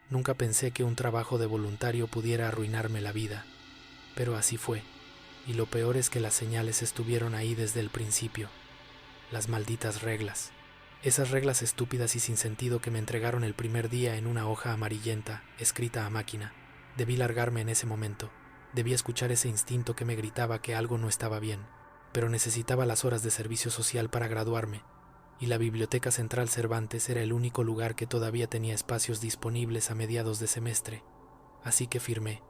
Nunca pensé que un trabajo de voluntario pudiera arruinarme la vida, pero así fue, y lo peor es que las señales estuvieron ahí desde el principio. Las malditas reglas. Esas reglas estúpidas y sin sentido que me entregaron el primer día en una hoja amarillenta, escrita a máquina. Debí largarme en ese momento. Debí escuchar ese instinto que me gritaba que algo no estaba bien, pero necesitaba las horas de servicio social para graduarme, y la Biblioteca Central Cervantes era el único lugar que todavía tenía espacios disponibles a mediados de semestre. Así que firmé,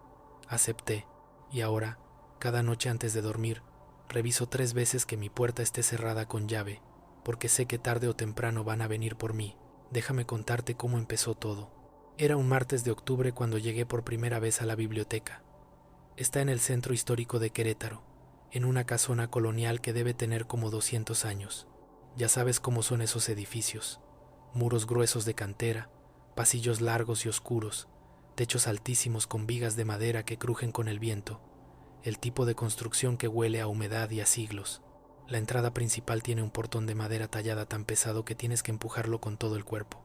acepté, y ahora, cada noche antes de dormir, reviso 3 veces que mi puerta esté cerrada con llave, porque sé que tarde o temprano van a venir por mí. Déjame contarte cómo empezó todo. Era un martes de octubre cuando llegué por primera vez a la biblioteca. Está en el centro histórico de Querétaro, en una casona colonial que debe tener como 200 años. Ya sabes cómo son esos edificios. Muros gruesos de cantera, pasillos largos y oscuros, techos altísimos con vigas de madera que crujen con el viento, el tipo de construcción que huele a humedad y a siglos. La entrada principal tiene un portón de madera tallada tan pesado que tienes que empujarlo con todo el cuerpo.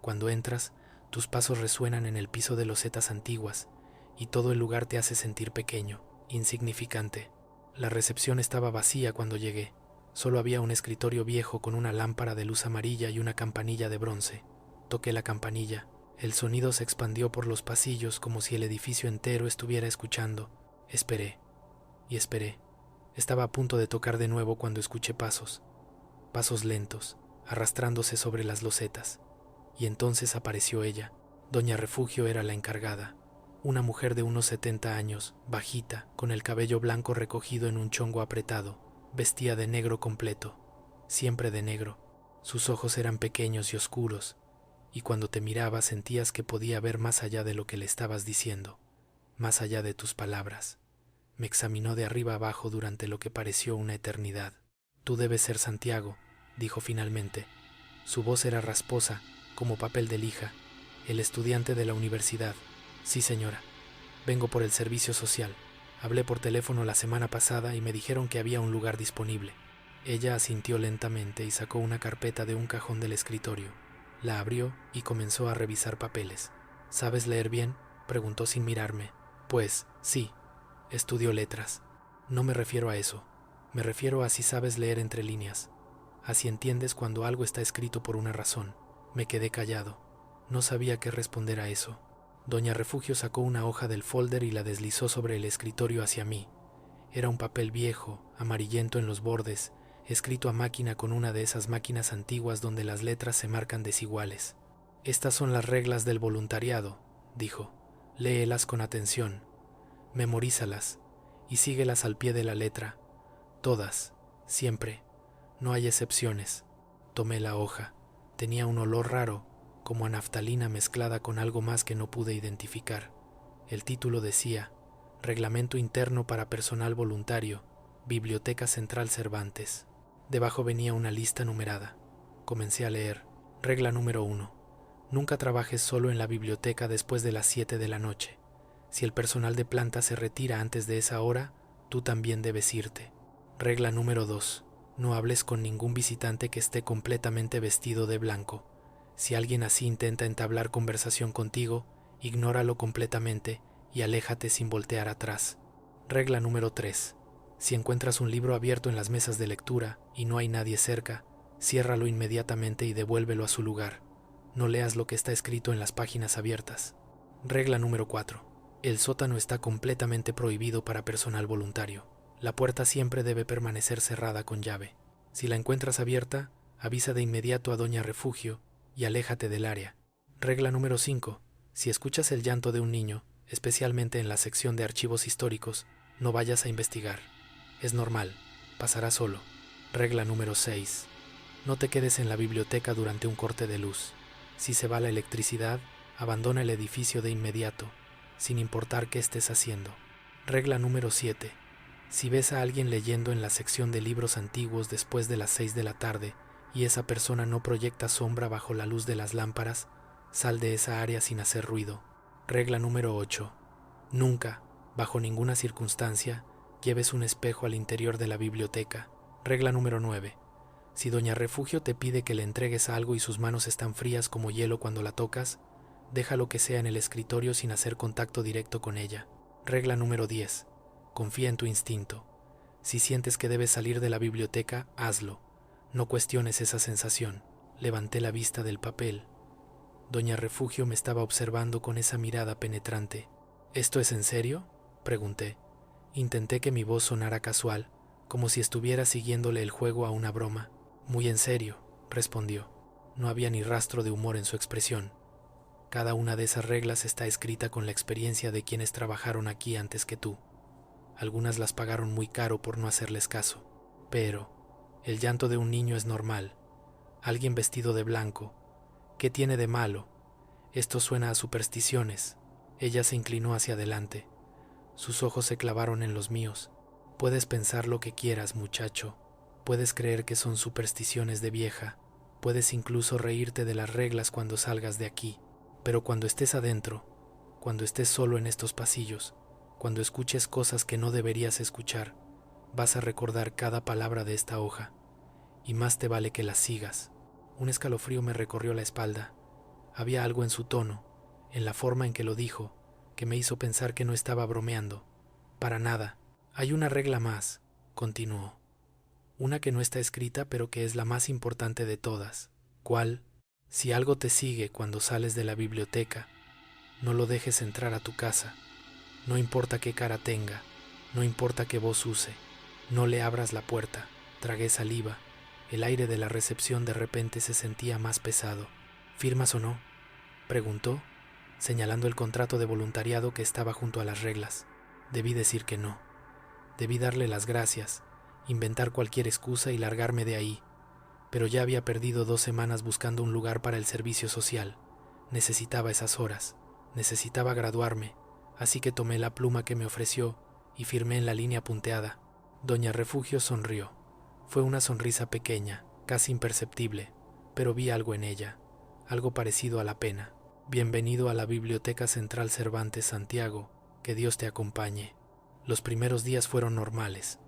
Cuando entras, tus pasos resuenan en el piso de losetas antiguas, y todo el lugar te hace sentir pequeño, insignificante. La recepción estaba vacía cuando llegué. Solo había un escritorio viejo con una lámpara de luz amarilla y una campanilla de bronce. Toqué la campanilla. El sonido se expandió por los pasillos como si el edificio entero estuviera escuchando. Esperé y esperé. Estaba a punto de tocar de nuevo cuando escuché pasos lentos, arrastrándose sobre las losetas. Y entonces apareció ella. Doña Refugio era la encargada. Una mujer de unos 70 años, bajita, con el cabello blanco recogido en un chongo apretado, vestía de negro completo, siempre de negro. Sus ojos eran pequeños y oscuros, y cuando te miraba sentías que podía ver más allá de lo que le estabas diciendo, más allá de tus palabras. Me examinó de arriba abajo durante lo que pareció una eternidad. «Tú debes ser Santiago», dijo finalmente. Su voz era rasposa, como papel de lija. «El estudiante de la universidad». «Sí, señora. Vengo por el servicio social. Hablé por teléfono la semana pasada y me dijeron que había un lugar disponible». Ella asintió lentamente y sacó una carpeta de un cajón del escritorio. La abrió y comenzó a revisar papeles. «¿Sabes leer bien?», preguntó sin mirarme. «Pues, sí. Estudio letras». «No me refiero a eso. Me refiero a si sabes leer entre líneas. A si entiendes cuando algo está escrito por una razón». Me quedé callado. No sabía qué responder a eso. Doña Refugio sacó una hoja del folder y la deslizó sobre el escritorio hacia mí. Era un papel viejo, amarillento en los bordes, escrito a máquina con una de esas máquinas antiguas donde las letras se marcan desiguales. «Estas son las reglas del voluntariado», dijo. «Léelas con atención. Memorízalas y síguelas al pie de la letra. Todas, siempre. No hay excepciones». Tomé la hoja. Tenía un olor raro, como a naftalina mezclada con algo más que no pude identificar. El título decía: «Reglamento interno para personal voluntario, Biblioteca Central Cervantes». Debajo venía una lista numerada. Comencé a leer. Regla número 1. Nunca trabajes solo en la biblioteca después de las 7 de la noche. Si el personal de planta se retira antes de esa hora, tú también debes irte. Regla número 2. No hables con ningún visitante que esté completamente vestido de blanco. Si alguien así intenta entablar conversación contigo, ignóralo completamente y aléjate sin voltear atrás. Regla número 3. Si encuentras un libro abierto en las mesas de lectura y no hay nadie cerca, ciérralo inmediatamente y devuélvelo a su lugar. No leas lo que está escrito en las páginas abiertas. Regla número 4. El sótano está completamente prohibido para personal voluntario. La puerta siempre debe permanecer cerrada con llave. Si la encuentras abierta, avisa de inmediato a Doña Refugio y aléjate del área. Regla número 5. Si escuchas el llanto de un niño, especialmente en la sección de archivos históricos, no vayas a investigar. Es normal, pasará solo. Regla número 6. No te quedes en la biblioteca durante un corte de luz. Si se va la electricidad, abandona el edificio de inmediato, sin importar qué estés haciendo. Regla número 7. Si ves a alguien leyendo en la sección de libros antiguos después de las 6 de la tarde y esa persona no proyecta sombra bajo la luz de las lámparas, sal de esa área sin hacer ruido. Regla número 8. Nunca, bajo ninguna circunstancia, lleves un espejo al interior de la biblioteca. Regla número 9. Si Doña Refugio te pide que le entregues algo y sus manos están frías como hielo cuando la tocas, Deja lo que sea en el escritorio sin hacer contacto directo con ella. Regla número 10. Confía en tu instinto. Si sientes que debes salir de la biblioteca, hazlo. No cuestiones esa sensación. Levanté la vista del papel. Doña Refugio me estaba observando con esa mirada penetrante. ¿Esto es en serio?, pregunté. Intenté que mi voz sonara casual, como si estuviera siguiéndole el juego a una broma. Muy en serio, respondió. No había ni rastro de humor en su expresión. Cada una de esas reglas está escrita con la experiencia de quienes trabajaron aquí antes que tú. Algunas las pagaron muy caro por no hacerles caso. Pero el llanto de un niño es normal. Alguien vestido de blanco. ¿Qué tiene de malo? Esto suena a supersticiones. Ella se inclinó hacia adelante. Sus ojos se clavaron en los míos. Puedes pensar lo que quieras, muchacho. Puedes creer que son supersticiones de vieja. Puedes incluso reírte de las reglas cuando salgas de aquí. Pero cuando estés adentro, cuando estés solo en estos pasillos, cuando escuches cosas que no deberías escuchar, vas a recordar cada palabra de esta hoja. Y más te vale que las sigas. Un escalofrío me recorrió la espalda. Había algo en su tono, en la forma en que lo dijo, que me hizo pensar que no estaba bromeando. Para nada. Hay una regla más, continuó. Una que no está escrita, pero que es la más importante de todas. ¿Cuál? Si algo te sigue cuando sales de la biblioteca, no lo dejes entrar a tu casa. No importa qué cara tenga, no importa qué voz use, no le abras la puerta. Tragué saliva. El aire de la recepción de repente se sentía más pesado. ¿Firmas o no?, preguntó, señalando el contrato de voluntariado que estaba junto a las reglas. Debí decir que no. Debí darle las gracias, inventar cualquier excusa y largarme de ahí. Pero ya había perdido 2 semanas buscando un lugar para el servicio social. Necesitaba esas horas. Necesitaba graduarme. Así que tomé la pluma que me ofreció y firmé en la línea punteada. Doña Refugio sonrió. Fue una sonrisa pequeña, casi imperceptible, pero vi algo en ella, algo parecido a la pena. Bienvenido a la Biblioteca Central Cervantes, Santiago. Que Dios te acompañe. Los primeros días fueron normales.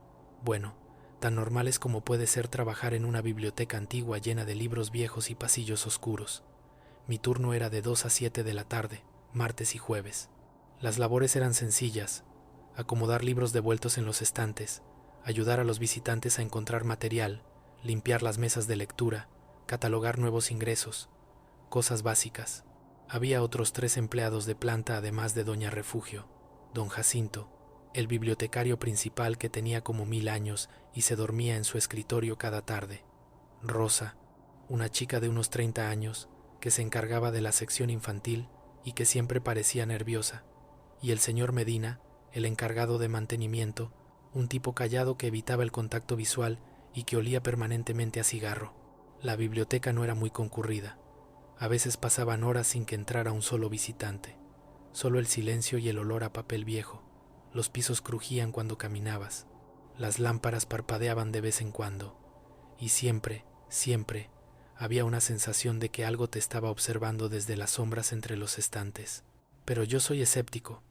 Bueno, tan normales como puede ser trabajar en una biblioteca antigua llena de libros viejos y pasillos oscuros. Mi turno era de 2 a 7 de la tarde, martes y jueves. Las labores eran sencillas: acomodar libros devueltos en los estantes, ayudar a los visitantes a encontrar material, limpiar las mesas de lectura, catalogar nuevos ingresos, cosas básicas. Había otros 3 empleados de planta además de Doña Refugio: don Jacinto, el bibliotecario principal que tenía como 1000 años y se dormía en su escritorio cada tarde; Rosa, una chica de unos 30 años que se encargaba de la sección infantil y que siempre parecía nerviosa; y el señor Medina, el encargado de mantenimiento, un tipo callado que evitaba el contacto visual y que olía permanentemente a cigarro. La biblioteca no era muy concurrida. A veces pasaban horas sin que entrara un solo visitante. Solo el silencio y el olor a papel viejo. Los pisos crujían cuando caminabas. Las lámparas parpadeaban de vez en cuando. Y siempre, siempre, había una sensación de que algo te estaba observando desde las sombras entre los estantes. Pero yo soy escéptico.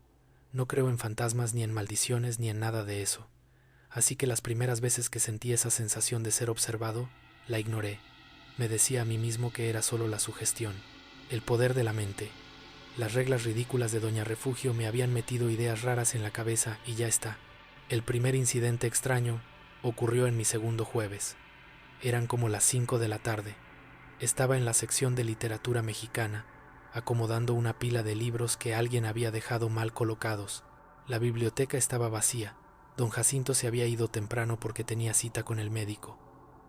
No creo en fantasmas, ni en maldiciones, ni en nada de eso. Así que las primeras veces que sentí esa sensación de ser observado, la ignoré. Me decía a mí mismo que era solo la sugestión, el poder de la mente. Las reglas ridículas de Doña Refugio me habían metido ideas raras en la cabeza y ya está. El primer incidente extraño ocurrió en mi segundo jueves. Eran como las 5 de la tarde. Estaba en la sección de literatura mexicana, acomodando una pila de libros que alguien había dejado mal colocados. La biblioteca estaba vacía. Don Jacinto se había ido temprano porque tenía cita con el médico.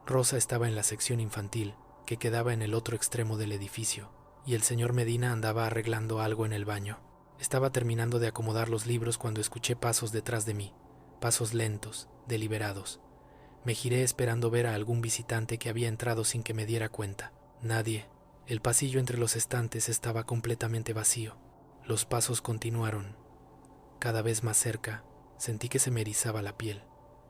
Rosa estaba en la sección infantil, que quedaba en el otro extremo del edificio, y el señor Medina andaba arreglando algo en el baño. Estaba terminando de acomodar los libros cuando escuché pasos detrás de mí, pasos lentos, deliberados. Me giré esperando ver a algún visitante que había entrado sin que me diera cuenta. Nadie. El pasillo entre los estantes estaba completamente vacío. Los pasos continuaron. Cada vez más cerca, sentí que se me erizaba la piel.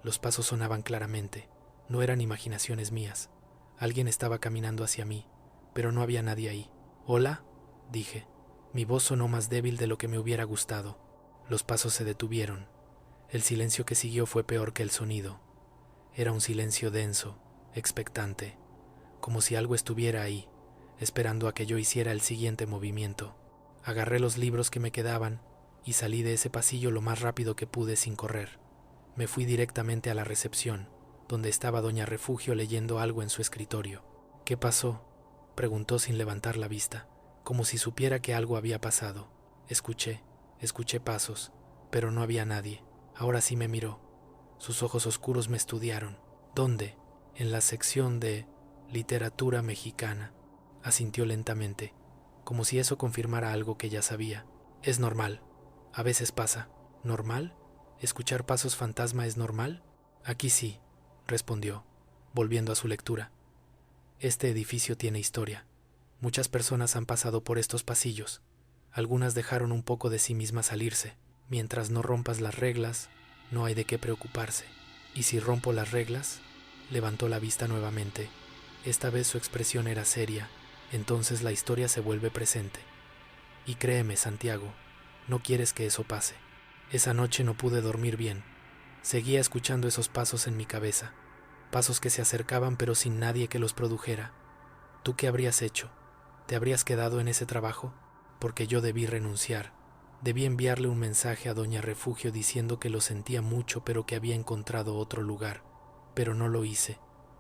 Los pasos sonaban claramente. No eran imaginaciones mías. Alguien estaba caminando hacia mí, pero no había nadie ahí. «¿Hola?», dije. Mi voz sonó más débil de lo que me hubiera gustado. Los pasos se detuvieron. El silencio que siguió fue peor que el sonido. Era un silencio denso, expectante, como si algo estuviera ahí, esperando a que yo hiciera el siguiente movimiento. Agarré los libros que me quedaban y salí de ese pasillo lo más rápido que pude sin correr. Me fui directamente a la recepción, donde estaba doña Refugio leyendo algo en su escritorio. ¿Qué pasó?, preguntó sin levantar la vista, como si supiera que algo había pasado. Escuché pasos, pero no había nadie. Ahora sí me miró. Sus ojos oscuros me estudiaron. ¿Dónde? En la sección de literatura mexicana. Asintió lentamente, como si eso confirmara algo que ya sabía. Es normal. A veces pasa. ¿Normal? ¿Escuchar pasos fantasma es normal? Aquí sí, respondió, volviendo a su lectura. Este edificio tiene historia. Muchas personas han pasado por estos pasillos. Algunas dejaron un poco de sí mismas salirse. Mientras no rompas las reglas, no hay de qué preocuparse. ¿Y si rompo las reglas? Levantó la vista nuevamente. Esta vez su expresión era seria. Entonces la historia se vuelve presente. Y créeme, Santiago, no quieres que eso pase. Esa noche no pude dormir bien. Seguía escuchando esos pasos en mi cabeza. Pasos que se acercaban pero sin nadie que los produjera. ¿Tú qué habrías hecho? ¿Te habrías quedado en ese trabajo? Porque yo debí renunciar. Debí enviarle un mensaje a doña Refugio diciendo que lo sentía mucho pero que había encontrado otro lugar. Pero no lo hice.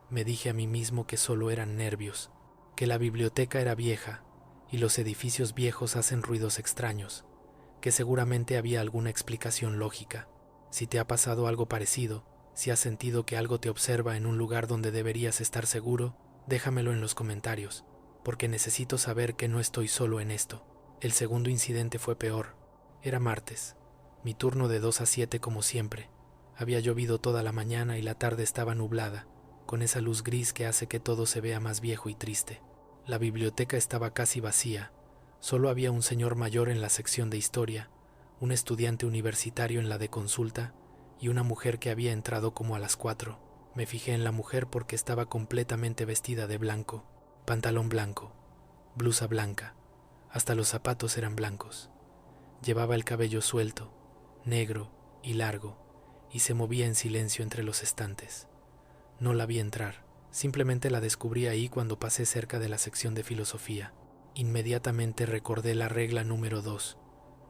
Me dije a mí mismo que solo eran nervios, que la biblioteca era vieja y los edificios viejos hacen ruidos extraños, que seguramente había alguna explicación lógica. Si te ha pasado algo parecido, si has sentido que algo te observa en un lugar donde deberías estar seguro, déjamelo en los comentarios, porque necesito saber que no estoy solo en esto. El segundo incidente fue peor. Era martes, mi turno de 2 a 7 como siempre. Había llovido toda la mañana y la tarde estaba nublada, con esa luz gris que hace que todo se vea más viejo y triste. La biblioteca estaba casi vacía. Solo había un señor mayor en la sección de historia, un estudiante universitario en la de consulta y una mujer que había entrado como a las 4. Me fijé en la mujer porque estaba completamente vestida de blanco, pantalón blanco, blusa blanca, hasta los zapatos eran blancos. Llevaba el cabello suelto, negro y largo, y se movía en silencio entre los estantes. No la vi entrar, simplemente la descubrí ahí cuando pasé cerca de la sección de filosofía. Inmediatamente recordé la regla número 2.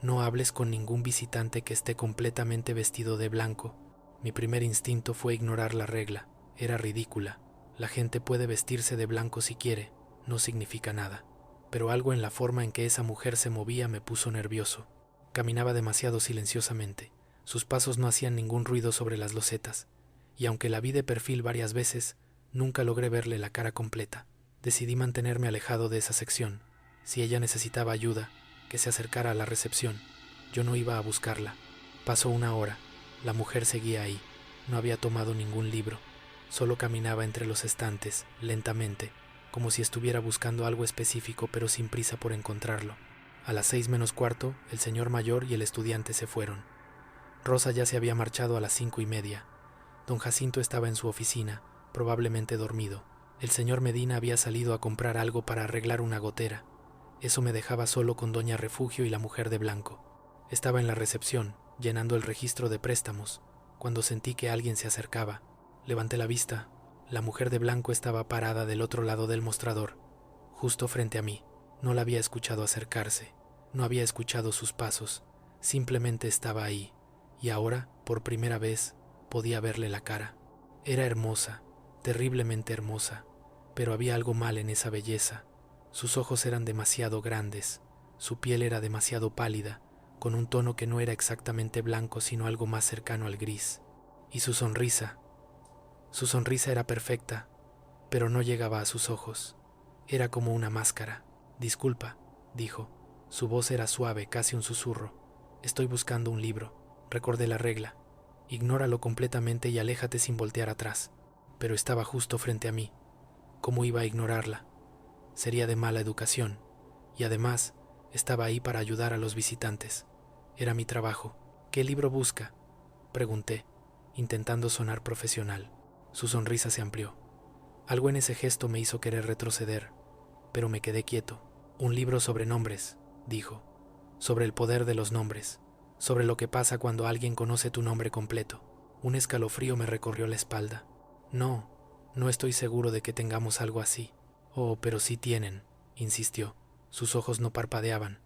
No hables con ningún visitante que esté completamente vestido de blanco. Mi primer instinto fue ignorar la regla. Era ridícula. La gente puede vestirse de blanco si quiere, no significa nada. Pero algo en la forma en que esa mujer se movía me puso nervioso. Caminaba demasiado silenciosamente. Sus pasos no hacían ningún ruido sobre las losetas, y aunque la vi de perfil varias veces, nunca logré verle la cara completa. Decidí mantenerme alejado de esa sección. Si ella necesitaba ayuda, que se acercara a la recepción. Yo no iba a buscarla. Pasó una hora. La mujer seguía ahí. No había tomado ningún libro. Solo caminaba entre los estantes, lentamente, como si estuviera buscando algo específico pero sin prisa por encontrarlo. A las 6 menos cuarto, el señor mayor y el estudiante se fueron. Rosa ya se había marchado a las 5:30. Don Jacinto estaba en su oficina, probablemente dormido. El señor Medina había salido a comprar algo para arreglar una gotera. Eso me dejaba solo con doña Refugio y la mujer de blanco. Estaba en la recepción, llenando el registro de préstamos, cuando sentí que alguien se acercaba. Levanté la vista. La mujer de blanco estaba parada del otro lado del mostrador, justo frente a mí. No la había escuchado acercarse, no había escuchado sus pasos, simplemente estaba ahí, y ahora, por primera vez, podía verle la cara. Era hermosa, terriblemente hermosa, pero había algo mal en esa belleza. Sus ojos eran demasiado grandes, su piel era demasiado pálida, con un tono que no era exactamente blanco sino algo más cercano al gris. Y su sonrisa era perfecta, pero no llegaba a sus ojos. Era como una máscara. Disculpa, dijo. Su voz era suave, casi un susurro. Estoy buscando un libro. Recordé la regla. Ignóralo completamente y aléjate sin voltear atrás. Pero estaba justo frente a mí. ¿Cómo iba a ignorarla? Sería de mala educación. Y además, estaba ahí para ayudar a los visitantes. Era mi trabajo. ¿Qué libro busca?, pregunté, intentando sonar profesional. Su sonrisa se amplió. Algo en ese gesto me hizo querer retroceder, pero me quedé quieto. Un libro sobre nombres, dijo. Sobre el poder de los nombres. Sobre lo que pasa cuando alguien conoce tu nombre completo. Un escalofrío me recorrió la espalda. No estoy seguro de que tengamos algo así. Oh, pero sí tienen, insistió. Sus ojos no parpadeaban.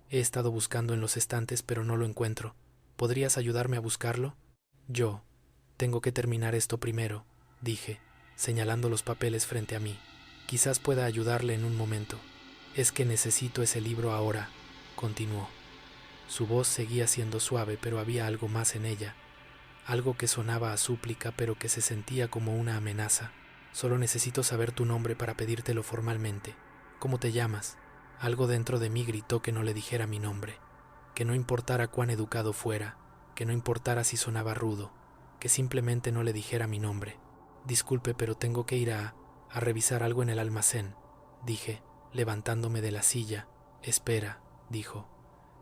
He estado buscando en los estantes, pero no lo encuentro. ¿Podrías ayudarme a buscarlo? Yo. Tengo que terminar esto primero, dije, señalando los papeles frente a mí. Quizás pueda ayudarle en un momento. Es que necesito ese libro ahora, continuó. Su voz seguía siendo suave, pero había algo más en ella. Algo que sonaba a súplica, pero que se sentía como una amenaza. Solo necesito saber tu nombre para pedírtelo formalmente. ¿Cómo te llamas? Algo dentro de mí gritó que no le dijera mi nombre, que no importara cuán educado fuera, que no importara si sonaba rudo, que simplemente no le dijera mi nombre. Disculpe, pero tengo que ir a revisar algo en el almacén, dije, levantándome de la silla. Espera, dijo.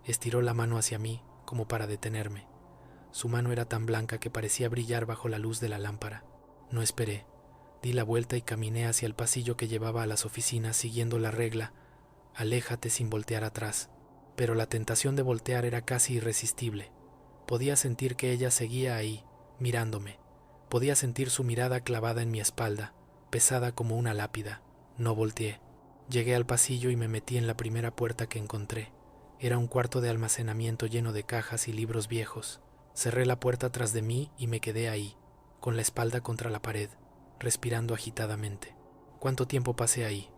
Estiró la mano hacia mí, como para detenerme. Su mano era tan blanca que parecía brillar bajo la luz de la lámpara. No esperé. Di la vuelta y caminé hacia el pasillo que llevaba a las oficinas, siguiendo la regla: aléjate sin voltear atrás. Pero la tentación de voltear era casi irresistible. Podía sentir que ella seguía ahí, mirándome. Podía sentir su mirada clavada en mi espalda, pesada como una lápida. No volteé. Llegué al pasillo y me metí en la primera puerta que encontré. Era un cuarto de almacenamiento lleno de cajas y libros viejos. Cerré la puerta tras de mí y me quedé ahí, con la espalda contra la pared, respirando agitadamente. ¿Cuánto tiempo pasé ahí?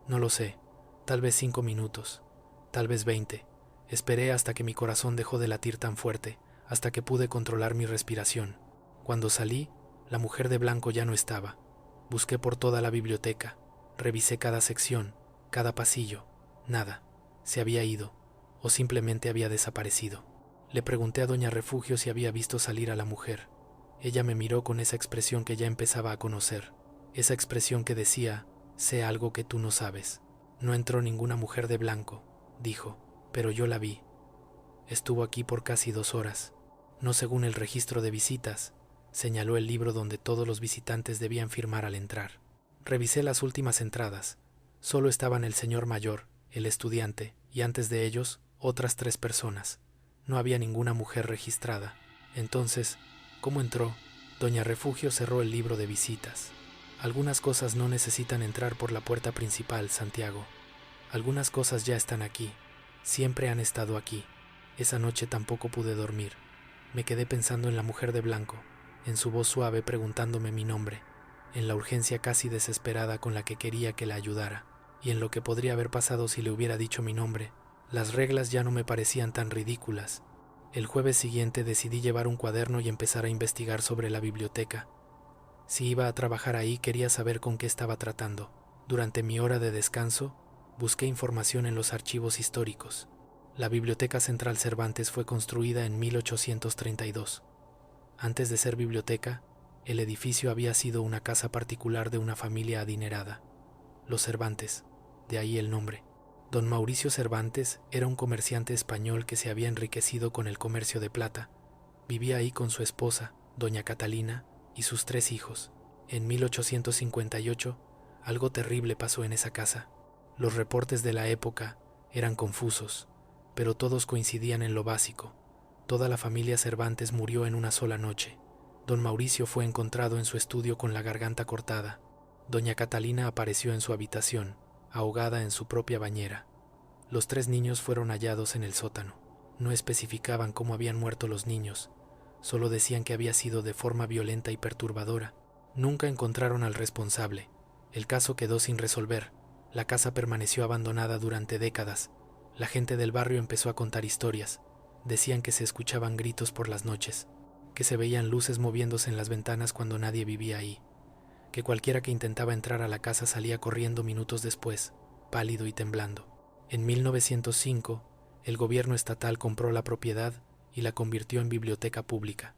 No lo sé. Tal vez 5 minutos, tal vez 20. Esperé hasta que mi corazón dejó de latir tan fuerte, hasta que pude controlar mi respiración. Cuando salí, la mujer de blanco ya no estaba. Busqué por toda la biblioteca, revisé cada sección, cada pasillo. Nada. Se había ido, o simplemente había desaparecido. Le pregunté a doña Refugio si había visto salir a la mujer. Ella me miró con esa expresión que ya empezaba a conocer, esa expresión que decía: sé algo que tú no sabes. No entró ninguna mujer de blanco, dijo, pero yo la vi. Estuvo aquí por casi 2 horas. No según el registro de visitas, señaló el libro donde todos los visitantes debían firmar al entrar. Revisé las últimas entradas. Solo estaban el señor mayor, el estudiante, y antes de ellos, otras 3 personas. No había ninguna mujer registrada. Entonces, ¿cómo entró? Doña Refugio cerró el libro de visitas. Algunas cosas no necesitan entrar por la puerta principal, Santiago. Algunas cosas ya están aquí. Siempre han estado aquí. Esa noche tampoco pude dormir. Me quedé pensando en la mujer de blanco, en su voz suave preguntándome mi nombre, en la urgencia casi desesperada con la que quería que la ayudara, y en lo que podría haber pasado si le hubiera dicho mi nombre. Las reglas ya no me parecían tan ridículas. El jueves siguiente decidí llevar un cuaderno y empezar a investigar sobre la biblioteca. Si iba a trabajar ahí, quería saber con qué estaba tratando. Durante mi hora de descanso, busqué información en los archivos históricos. La Biblioteca Central Cervantes fue construida en 1832. Antes de ser biblioteca, el edificio había sido una casa particular de una familia adinerada, los Cervantes, de ahí el nombre. Don Mauricio Cervantes era un comerciante español que se había enriquecido con el comercio de plata. Vivía ahí con su esposa, doña Catalina, y sus 3 hijos. En 1858, algo terrible pasó en esa casa. Los reportes de la época eran confusos, pero todos coincidían en lo básico. Toda la familia Cervantes murió en una sola noche. Don Mauricio fue encontrado en su estudio con la garganta cortada. Doña Catalina apareció en su habitación, ahogada en su propia bañera. Los 3 niños fueron hallados en el sótano. No especificaban cómo habían muerto los niños, solo decían que había sido de forma violenta y perturbadora. Nunca encontraron al responsable. El caso quedó sin resolver. La casa permaneció abandonada durante décadas. La gente del barrio empezó a contar historias. Decían que se escuchaban gritos por las noches, que se veían luces moviéndose en las ventanas cuando nadie vivía ahí, que cualquiera que intentaba entrar a la casa salía corriendo minutos después, pálido y temblando. En 1905, el gobierno estatal compró la propiedad y la convirtió en biblioteca pública.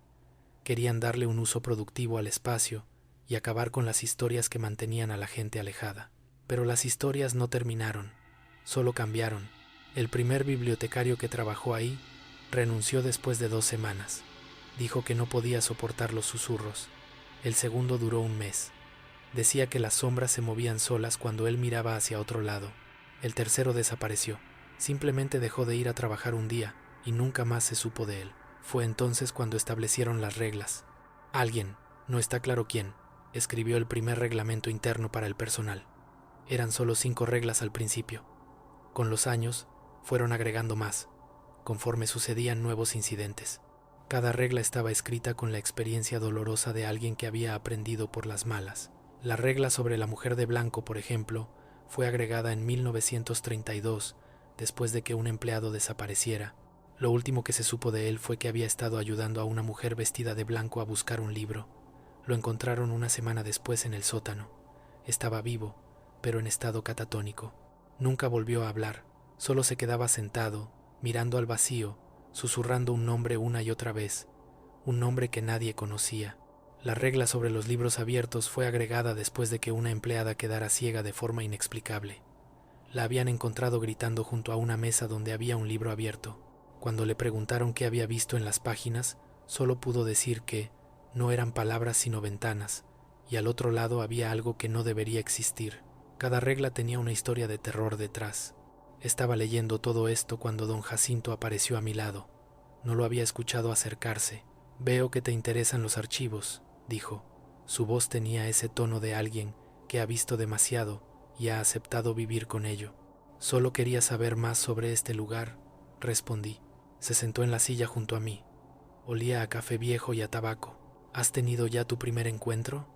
Querían darle un uso productivo al espacio y acabar con las historias que mantenían a la gente alejada. Pero las historias no terminaron, solo cambiaron. El primer bibliotecario que trabajó ahí renunció después de 2 semanas. Dijo que no podía soportar los susurros. El segundo duró 1 mes. Decía que las sombras se movían solas cuando él miraba hacia otro lado. El tercero desapareció. Simplemente dejó de ir a trabajar un día y nunca más se supo de él. Fue entonces cuando establecieron las reglas. Alguien, no está claro quién, escribió el primer reglamento interno para el personal. Eran solo 5 reglas al principio. Con los años, Fueron agregando más, conforme sucedían nuevos incidentes. Cada regla estaba escrita con la experiencia dolorosa de alguien que había aprendido por las malas. La regla sobre la mujer de blanco, por ejemplo, fue agregada en 1932, después de que un empleado desapareciera. Lo último que se supo de él fue que había estado ayudando a una mujer vestida de blanco a buscar un libro. Lo encontraron una semana después en el sótano. Estaba vivo, pero en estado catatónico. Nunca volvió a hablar, solo se quedaba sentado, mirando al vacío, susurrando un nombre una y otra vez, un nombre que nadie conocía. La regla sobre los libros abiertos fue agregada después de que una empleada quedara ciega de forma inexplicable. La habían encontrado gritando junto a una mesa donde había un libro abierto. Cuando le preguntaron qué había visto en las páginas, solo pudo decir que no eran palabras sino ventanas, y al otro lado había algo que no debería existir. Cada regla tenía una historia de terror detrás. Estaba leyendo todo esto cuando don Jacinto apareció a mi lado. No lo había escuchado acercarse. «Veo que te interesan los archivos», dijo. Su voz tenía ese tono de alguien que ha visto demasiado y ha aceptado vivir con ello. «Solo quería saber más sobre este lugar», respondí. Se sentó en la silla junto a mí. Olía a café viejo y a tabaco. «¿Has tenido ya tu primer encuentro?»,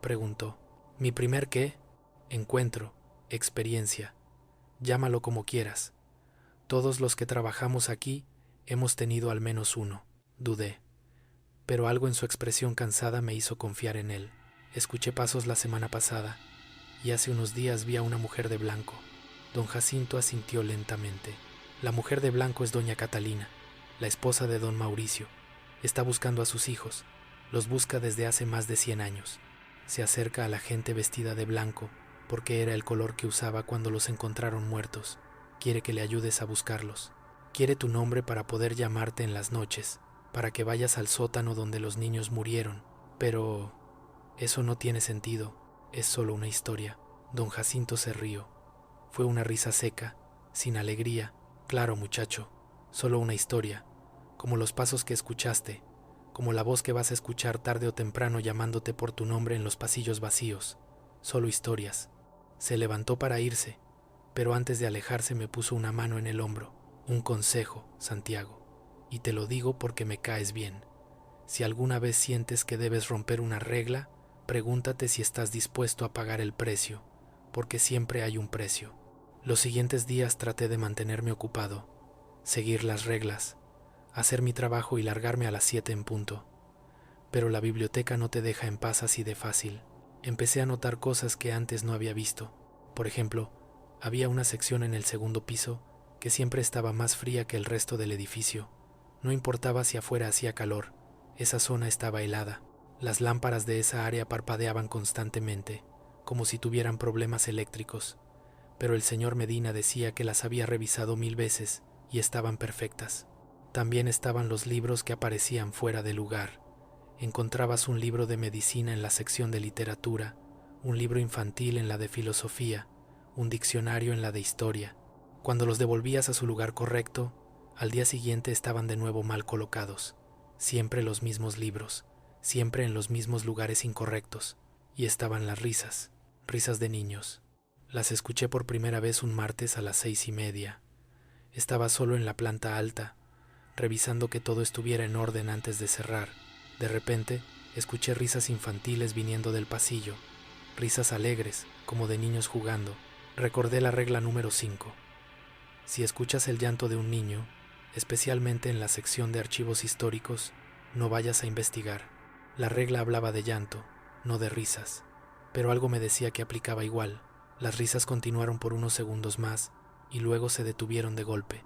preguntó. «¿Mi primer qué?» «Encuentro, experiencia. Llámalo como quieras. Todos los que trabajamos aquí hemos tenido al menos uno». Dudé, pero algo en su expresión cansada me hizo confiar en él. «Escuché pasos la semana pasada, y hace unos días vi a una mujer de blanco». Don Jacinto asintió lentamente. «La mujer de blanco es doña Catalina, la esposa de don Mauricio. Está buscando a sus hijos. Los busca desde hace más de 100 años. Se acerca a la gente vestida de blanco, porque era el color que usaba cuando los encontraron muertos. Quiere que le ayudes a buscarlos. Quiere tu nombre para poder llamarte en las noches, para que vayas al sótano donde los niños murieron. Pero eso no tiene sentido, es solo una historia». Don Jacinto se rió. Fue una risa seca, sin alegría. «Claro, muchacho, solo una historia, como los pasos que escuchaste, como la voz que vas a escuchar tarde o temprano llamándote por tu nombre en los pasillos vacíos. Solo historias». Se levantó para irse, pero antes de alejarse me puso una mano en el hombro. «Un consejo, Santiago, y te lo digo porque me caes bien. Si alguna vez sientes que debes romper una regla, pregúntate si estás dispuesto a pagar el precio, porque siempre hay un precio». Los siguientes días traté de mantenerme ocupado, seguir las reglas, hacer mi trabajo y largarme a las 7 en punto. Pero la biblioteca no te deja en paz así de fácil. Empecé a notar cosas que antes no había visto. Por ejemplo, había una sección en el segundo piso que siempre estaba más fría que el resto del edificio. No importaba si afuera hacía calor, esa zona estaba helada. Las lámparas de esa área parpadeaban constantemente, como si tuvieran problemas eléctricos. Pero el señor Medina decía que las había revisado 1000 veces y estaban perfectas. También estaban los libros que aparecían fuera de lugar. Encontrabas un libro de medicina en la sección de literatura, un libro infantil en la de filosofía, un diccionario en la de historia. Cuando los devolvías a su lugar correcto, al día siguiente estaban de nuevo mal colocados. Siempre los mismos libros, siempre en los mismos lugares incorrectos. Y estaban las risas, risas de niños. Las escuché por primera vez un martes a las 6:30. Estaba solo en la planta alta, revisando que todo estuviera en orden antes de cerrar. De repente, escuché risas infantiles viniendo del pasillo, risas alegres, como de niños jugando. Recordé la regla número 5. Si escuchas el llanto de un niño, especialmente en la sección de archivos históricos, no vayas a investigar. La regla hablaba de llanto, no de risas, pero algo me decía que aplicaba igual. Las risas continuaron por unos segundos más y luego se detuvieron de golpe.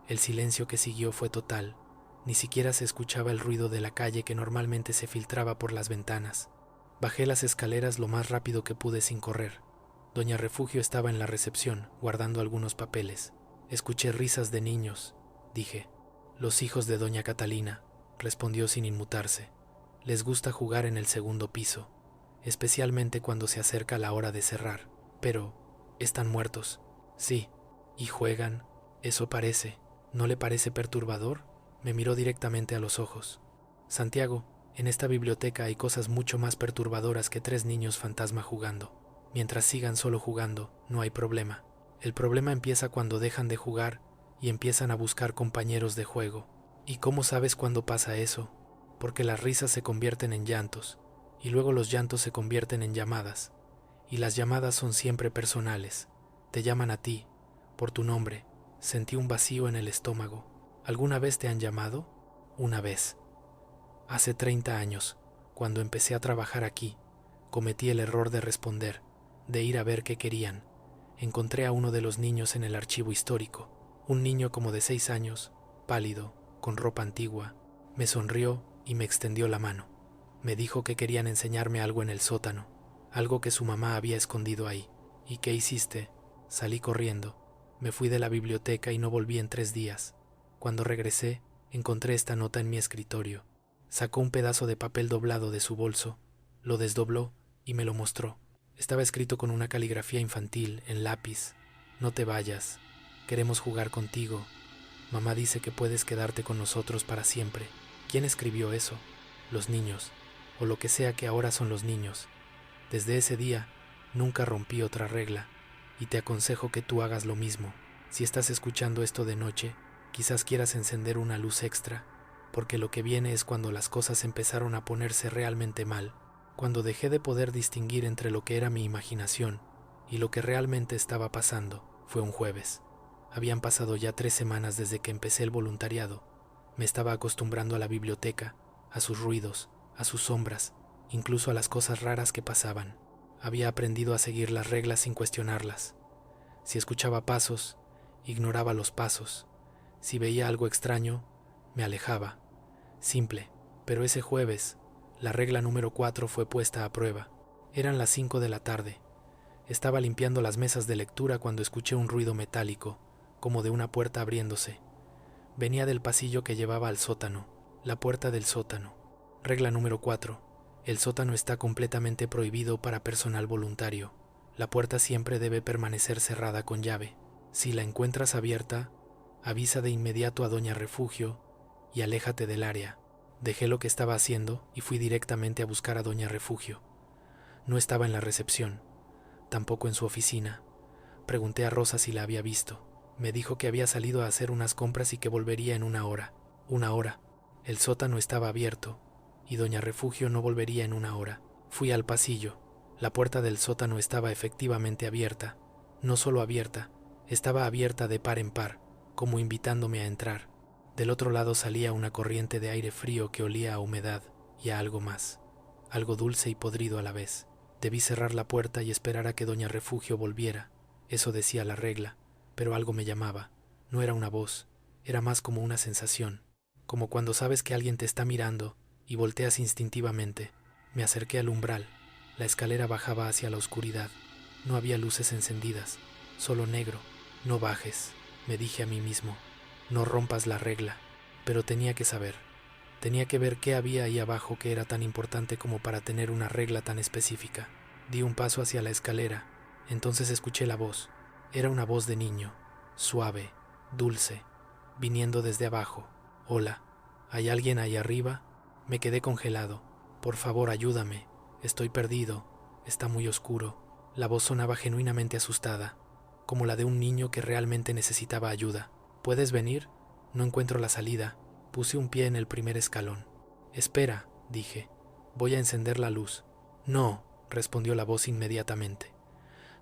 El silencio que siguió fue total. Ni siquiera se escuchaba el ruido de la calle que normalmente se filtraba por las ventanas. Bajé las escaleras lo más rápido que pude sin correr. Doña Refugio estaba en la recepción, guardando algunos papeles. «Escuché risas de niños», dije. «Los hijos de doña Catalina», respondió sin inmutarse. «Les gusta jugar en el segundo piso, especialmente cuando se acerca la hora de cerrar. Pero, ¿están muertos?» «Sí». «¿Y juegan?» «Eso parece. ¿No le parece perturbador?» Me miró directamente a los ojos. «Santiago, en esta biblioteca hay cosas mucho más perturbadoras que 3 niños fantasma jugando. Mientras sigan solo jugando, no hay problema. El problema empieza cuando dejan de jugar y empiezan a buscar compañeros de juego. ¿Y cómo sabes cuándo pasa eso? Porque las risas se convierten en llantos, y luego los llantos se convierten en llamadas, y las llamadas son siempre personales. Te llaman a ti, por tu nombre. Sentí un vacío en el estómago. ¿Alguna vez te han llamado? Una vez. Hace 30 años, cuando empecé a trabajar aquí, cometí el error de responder, de ir a ver qué querían. Encontré a uno de los niños en el archivo histórico, un niño como de 6 años, pálido, con ropa antigua. Me sonrió y me extendió la mano. Me dijo que querían enseñarme algo en el sótano, algo que su mamá había escondido ahí. ¿Y qué hiciste? Salí corriendo. Me fui de la biblioteca y no volví en 3 días. Cuando regresé, encontré esta nota en mi escritorio. Sacó un pedazo de papel doblado de su bolso, lo desdobló y me lo mostró. Estaba escrito con una caligrafía infantil, en lápiz. No te vayas. Queremos jugar contigo. Mamá dice que puedes quedarte con nosotros para siempre. ¿Quién escribió eso? Los niños, o lo que sea que ahora son los niños. Desde ese día, nunca rompí otra regla, y te aconsejo que tú hagas lo mismo. Si estás escuchando esto de noche, quizás quieras encender una luz extra, porque lo que viene es cuando las cosas empezaron a ponerse realmente mal, cuando dejé de poder distinguir entre lo que era mi imaginación y lo que realmente estaba pasando. Fue un jueves. Habían pasado ya 3 semanas desde que empecé el voluntariado. Me estaba acostumbrando a la biblioteca, a sus ruidos, a sus sombras, incluso a las cosas raras que pasaban. Había aprendido a seguir las reglas sin cuestionarlas. Si escuchaba pasos, ignoraba los pasos. Si veía algo extraño, me alejaba. Simple, pero ese jueves, la regla número 4 fue puesta a prueba. Eran las 5 de la tarde. Estaba limpiando las mesas de lectura cuando escuché un ruido metálico, como de una puerta abriéndose. Venía del pasillo que llevaba al sótano, la puerta del sótano. Regla número 4. El sótano está completamente prohibido para personal voluntario. La puerta siempre debe permanecer cerrada con llave. Si la encuentras abierta, avisa de inmediato a Doña Refugio y aléjate del área. Dejé lo que estaba haciendo y fui directamente a buscar a Doña Refugio. No estaba en la recepción, tampoco en su oficina. Pregunté a Rosa si la había visto. Me dijo que había salido a hacer unas compras y que volvería en 1 hora. 1 hora. El sótano estaba abierto y Doña Refugio no volvería en 1 hora. Fui al pasillo. La puerta del sótano estaba efectivamente abierta. No solo abierta, estaba abierta de par en par, como invitándome a entrar. Del otro lado salía una corriente de aire frío que olía a humedad y a algo más, algo dulce y podrido a la vez. Debí cerrar la puerta y esperar a que Doña Refugio volviera. Eso decía la regla, pero algo me llamaba. No era una voz, era más como una sensación, como cuando sabes que alguien te está mirando y volteas instintivamente. Me acerqué al umbral. La escalera bajaba hacia la oscuridad. No había luces encendidas, solo negro. No bajes, me dije a mí mismo. No rompas la regla. Pero tenía que saber. Tenía que ver qué había ahí abajo que era tan importante como para tener una regla tan específica. Di un paso hacia la escalera. Entonces escuché la voz. Era una voz de niño, suave, dulce, viniendo desde abajo. Hola, ¿hay alguien ahí arriba? Me quedé congelado. Por favor, ayúdame. Estoy perdido. Está muy oscuro. La voz sonaba genuinamente asustada, como la de un niño que realmente necesitaba ayuda. ¿Puedes venir? No encuentro la salida. Puse un pie en el primer escalón. Espera, dije. Voy a encender la luz. No, respondió la voz inmediatamente.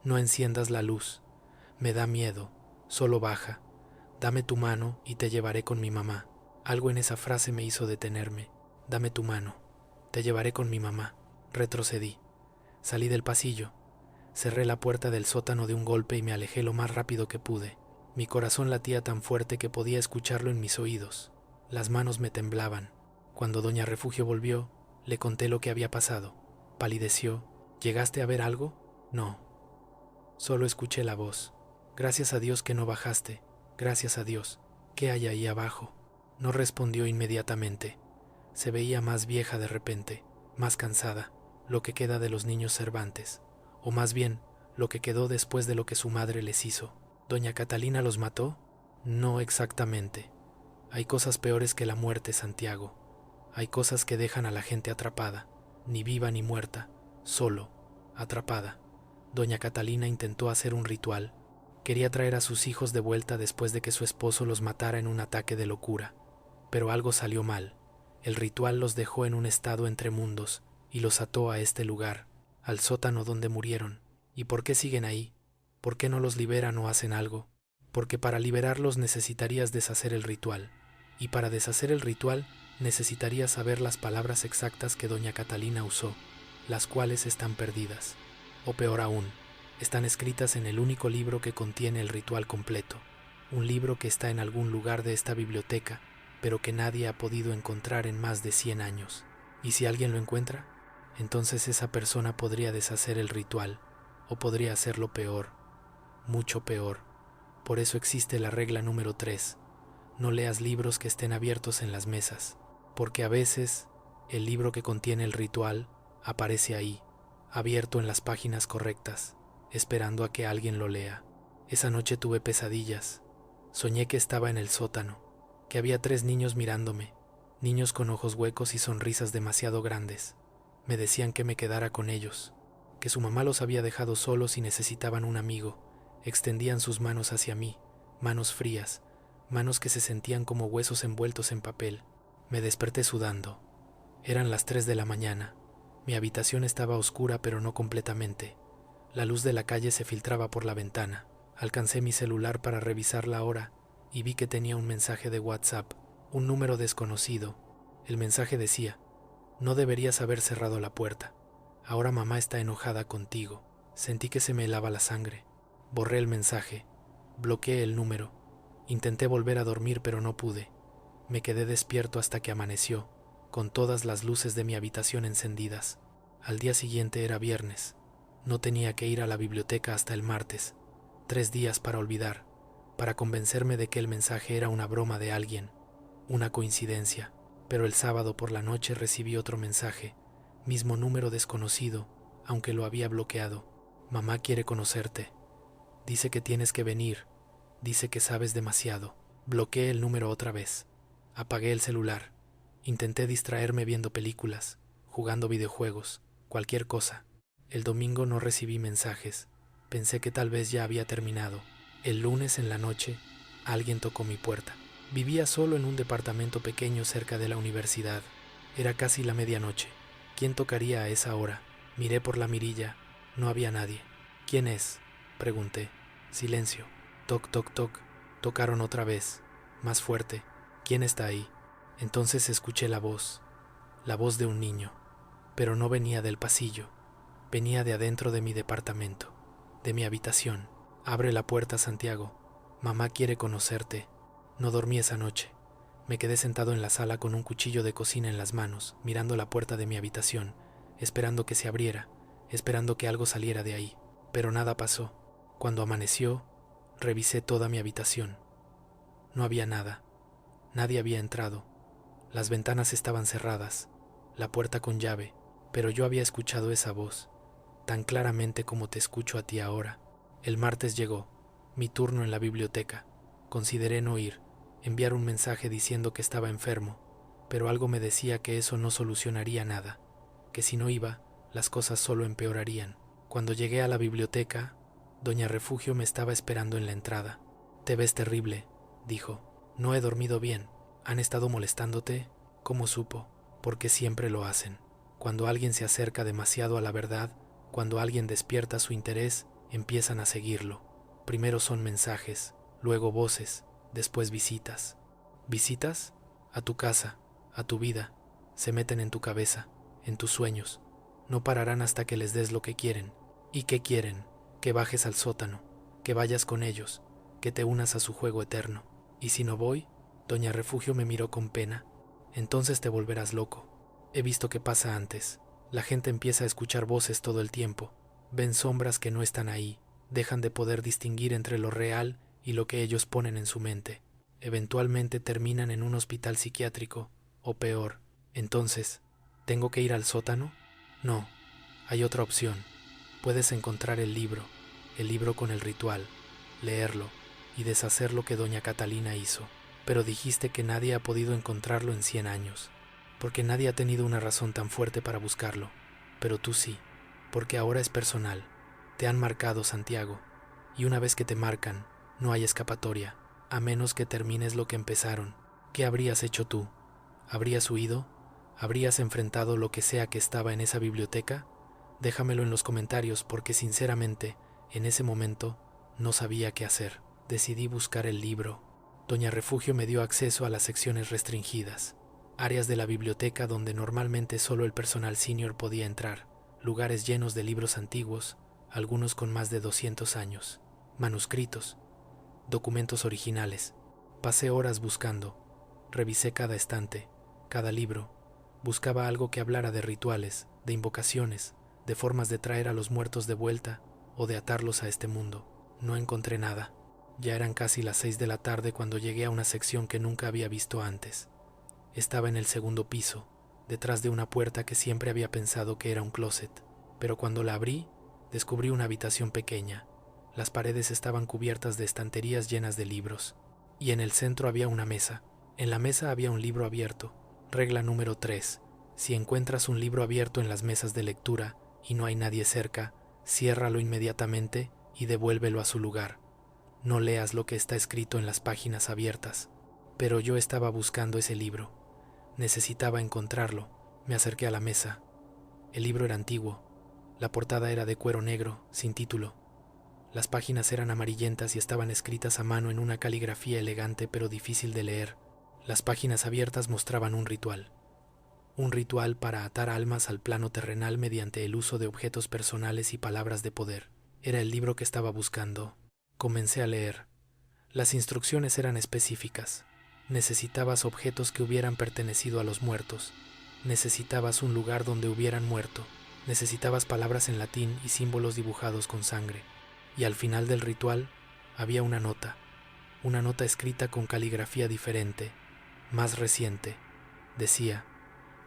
No enciendas la luz. Me da miedo. Solo baja. Dame tu mano y te llevaré con mi mamá. Algo en esa frase me hizo detenerme. Dame tu mano. Te llevaré con mi mamá. Retrocedí. Salí del pasillo. Cerré la puerta del sótano de un golpe y me alejé lo más rápido que pude. Mi corazón latía tan fuerte que podía escucharlo en mis oídos. Las manos me temblaban. Cuando Doña Refugio volvió, le conté lo que había pasado. Palideció. ¿Llegaste a ver algo? No. Solo escuché la voz. Gracias a Dios que no bajaste. Gracias a Dios. ¿Qué hay ahí abajo? No respondió inmediatamente. Se veía más vieja de repente, más cansada, lo que queda de los niños Cervantes, o más bien, lo que quedó después de lo que su madre les hizo. ¿Doña Catalina los mató? No exactamente. Hay cosas peores que la muerte, Santiago. Hay cosas que dejan a la gente atrapada, ni viva ni muerta, solo, atrapada. Doña Catalina intentó hacer un ritual. Quería traer a sus hijos de vuelta después de que su esposo los matara en un ataque de locura. Pero algo salió mal. El ritual los dejó en un estado entre mundos y los ató a este lugar, al sótano donde murieron. ¿Y por qué siguen ahí? ¿Por qué no los liberan o hacen algo? Porque para liberarlos necesitarías deshacer el ritual. Y para deshacer el ritual necesitarías saber las palabras exactas que doña Catalina usó, las cuales están perdidas. O peor aún, están escritas en el único libro que contiene el ritual completo. Un libro que está en algún lugar de esta biblioteca, pero que nadie ha podido encontrar en más de 100 años. ¿Y si alguien lo encuentra? Entonces esa persona podría deshacer el ritual, o podría hacerlo peor, mucho peor. Por eso existe la regla número 3. No leas libros que estén abiertos en las mesas, porque a veces el libro que contiene el ritual aparece ahí, abierto en las páginas correctas, esperando a que alguien lo lea. Esa noche tuve pesadillas. Soñé que estaba en el sótano, que había 3 niños mirándome, niños con ojos huecos y sonrisas demasiado grandes. Me decían que me quedara con ellos, que su mamá los había dejado solos y necesitaban un amigo. Extendían sus manos hacia mí, manos frías, manos que se sentían como huesos envueltos en papel. Me desperté sudando. Eran las 3 de la mañana. Mi habitación estaba oscura pero no completamente. La luz de la calle se filtraba por la ventana. Alcancé mi celular para revisar la hora y vi que tenía un mensaje de WhatsApp, un número desconocido. El mensaje decía: no deberías haber cerrado la puerta. Ahora mamá está enojada contigo. Sentí que se me helaba la sangre. Borré el mensaje. Bloqueé el número. Intenté volver a dormir pero no pude. Me quedé despierto hasta que amaneció, con todas las luces de mi habitación encendidas. Al día siguiente era viernes. No tenía que ir a la biblioteca hasta el martes. 3 días para olvidar, para convencerme de que el mensaje era una broma de alguien, una coincidencia. Pero el sábado por la noche recibí otro mensaje, mismo número desconocido, aunque lo había bloqueado. Mamá quiere conocerte. Dice que tienes que venir. Dice que sabes demasiado. Bloqueé el número otra vez. Apagué el celular. Intenté distraerme viendo películas, jugando videojuegos, cualquier cosa. El domingo no recibí mensajes. Pensé que tal vez ya había terminado. El lunes en la noche, alguien tocó mi puerta. Vivía solo en un departamento pequeño cerca de la universidad. Era casi la medianoche. ¿Quién tocaría a esa hora? Miré por la mirilla. No había nadie. ¿Quién es?, pregunté. Silencio. Toc, toc, toc. Tocaron otra vez, más fuerte. ¿Quién está ahí? Entonces escuché la voz de un niño. Pero no venía del pasillo. Venía de adentro de mi departamento, de mi habitación. Abre la puerta, Santiago. Mamá quiere conocerte. No dormí esa noche. Me quedé sentado en la sala con un cuchillo de cocina en las manos, mirando la puerta de mi habitación, esperando que se abriera, esperando que algo saliera de ahí. Pero nada pasó. Cuando amaneció, revisé toda mi habitación. No había nada. Nadie había entrado. Las ventanas estaban cerradas, la puerta con llave, pero yo había escuchado esa voz, tan claramente como te escucho a ti ahora. El martes llegó, mi turno en la biblioteca. Consideré no ir, enviar un mensaje diciendo que estaba enfermo, pero algo me decía que eso no solucionaría nada, que si no iba, las cosas solo empeorarían. Cuando llegué a la biblioteca, doña Refugio me estaba esperando en la entrada. Te ves terrible, dijo. No he dormido bien. ¿Han estado molestándote? ¿Cómo supo? Porque siempre lo hacen. Cuando alguien se acerca demasiado a la verdad, cuando alguien despierta su interés, empiezan a seguirlo. Primero son mensajes, luego voces, después visitas. ¿Visitas? A tu casa, a tu vida. Se meten en tu cabeza, en tus sueños. No pararán hasta que les des lo que quieren. ¿Y qué quieren? Que bajes al sótano, que vayas con ellos, que te unas a su juego eterno. ¿Y si no voy? Doña Refugio me miró con pena. Entonces te volverás loco. He visto qué pasa antes. La gente empieza a escuchar voces todo el tiempo. Ven sombras que no están ahí. Dejan de poder distinguir entre lo real y lo que ellos ponen en su mente. Eventualmente terminan en un hospital psiquiátrico, o peor. Entonces, ¿tengo que ir al sótano? No, hay otra opción. Puedes encontrar el libro con el ritual, leerlo y deshacer lo que doña Catalina hizo. Pero dijiste que nadie ha podido encontrarlo en 100 años, porque nadie ha tenido una razón tan fuerte para buscarlo. Pero tú sí, porque ahora es personal. Te han marcado, Santiago, Y una vez que te marcan, no hay escapatoria, a menos que termines lo que empezaron. ¿Qué habrías hecho tú? ¿Habrías huido? ¿Habrías enfrentado lo que sea que estaba en esa biblioteca? Déjamelo en los comentarios porque sinceramente, en ese momento, no sabía qué hacer. Decidí buscar el libro. Doña Refugio me dio acceso a las secciones restringidas, áreas de la biblioteca donde normalmente solo el personal senior podía entrar, lugares llenos de libros antiguos, algunos con más de 200 años, manuscritos, documentos originales. Pasé horas buscando, revisé cada estante, cada libro, buscaba algo que hablara de rituales, de invocaciones, de formas de traer a los muertos de vuelta o de atarlos a este mundo. No encontré nada. Ya eran casi las 6 de la tarde cuando llegué a una sección que nunca había visto antes. Estaba en el segundo piso, detrás de una puerta que siempre había pensado que era un closet, pero cuando la abrí, descubrí una habitación pequeña. Las paredes estaban cubiertas de estanterías llenas de libros, y en el centro había una mesa. En la mesa había un libro abierto. Regla número 3. Si encuentras un libro abierto en las mesas de lectura y no hay nadie cerca, ciérralo inmediatamente y devuélvelo a su lugar. No leas lo que está escrito en las páginas abiertas. Pero yo estaba buscando ese libro. Necesitaba encontrarlo. Me acerqué a la mesa. El libro era antiguo. La portada era de cuero negro, sin título. Las páginas eran amarillentas y estaban escritas a mano en una caligrafía elegante pero difícil de leer. Las páginas abiertas mostraban un ritual. Un ritual para atar almas al plano terrenal mediante el uso de objetos personales y palabras de poder. Era el libro que estaba buscando. Comencé a leer. Las instrucciones eran específicas. Necesitabas objetos que hubieran pertenecido a los muertos. Necesitabas un lugar donde hubieran muerto. Necesitabas palabras en latín y símbolos dibujados con sangre. Y al final del ritual había una nota escrita con caligrafía diferente, más reciente. Decía: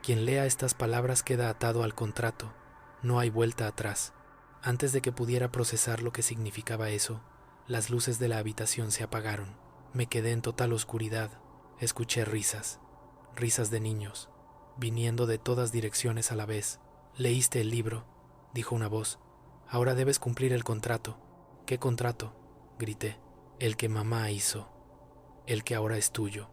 quien lea estas palabras queda atado al contrato, no hay vuelta atrás. Antes de que pudiera procesar lo que significaba eso, las luces de la habitación se apagaron. Me quedé en total oscuridad. Escuché risas de niños, viniendo de todas direcciones a la vez. «Leíste el libro», dijo una voz. «Ahora debes cumplir el contrato». «¿Qué contrato?», grité. «El que mamá hizo. El que ahora es tuyo.